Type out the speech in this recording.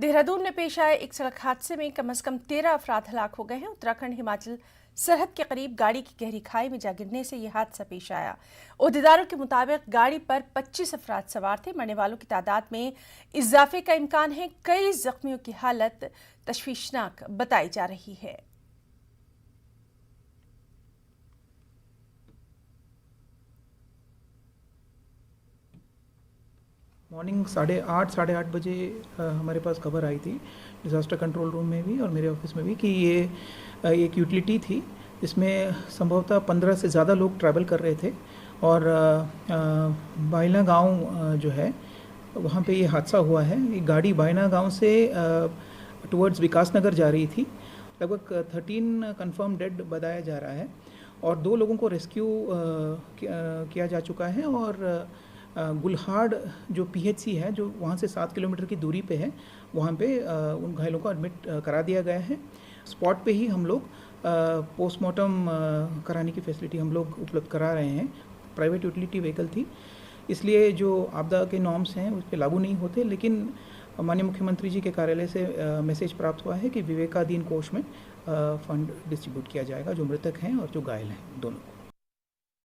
देहरादून में पेश आए एक सड़क हादसे में कम से कम 13 अफराद हलाक हो गए हैं। उत्तराखंड हिमाचल सरहद के करीब गाड़ी की गहरी खाई में जा गिरने से यह हादसा पेश आया। ओहदेदारों के मुताबिक गाड़ी पर 25 अफराद सवार थे। मरने वालों की तादाद में इजाफे का इम्कान है। कई जख्मियों की हालत तशवीशनाक बताई जा रही है। मॉर्निंग 8:30 साढ़े 8 बजे हमारे पास खबर आई थी डिज़ास्टर कंट्रोल रूम में भी और मेरे ऑफिस में भी कि ये एक यूटिलिटी थी जिसमें संभवतः 15 से ज़्यादा लोग ट्रैवल कर रहे थे और बायना गांव जो है वहाँ पे ये हादसा हुआ है। ये गाड़ी बायना गांव से टुवर्ड्स विकास नगर जा रही थी। लगभग 13 कंफर्म डेड बताया जा रहा है और 2 लोगों को रेस्क्यू किया जा चुका है और गुलहाड़ जो पीएचसी है जो वहाँ से 7 किलोमीटर की दूरी पे है, वहाँ पे उन घायलों को एडमिट करा दिया गया है। स्पॉट पे ही हम लोग पोस्टमार्टम कराने की फैसिलिटी हम लोग उपलब्ध करा रहे हैं। प्राइवेट यूटिलिटी व्हीकल थी, इसलिए जो आपदा के नॉर्म्स हैं उस पर लागू नहीं होते, लेकिन माननीय मुख्यमंत्री जी के कार्यालय से मैसेज प्राप्त हुआ है कि विवेकाधीन कोष में फंड डिस्ट्रीब्यूट किया जाएगा जो मृतक हैं और जो घायल हैं दोनों को।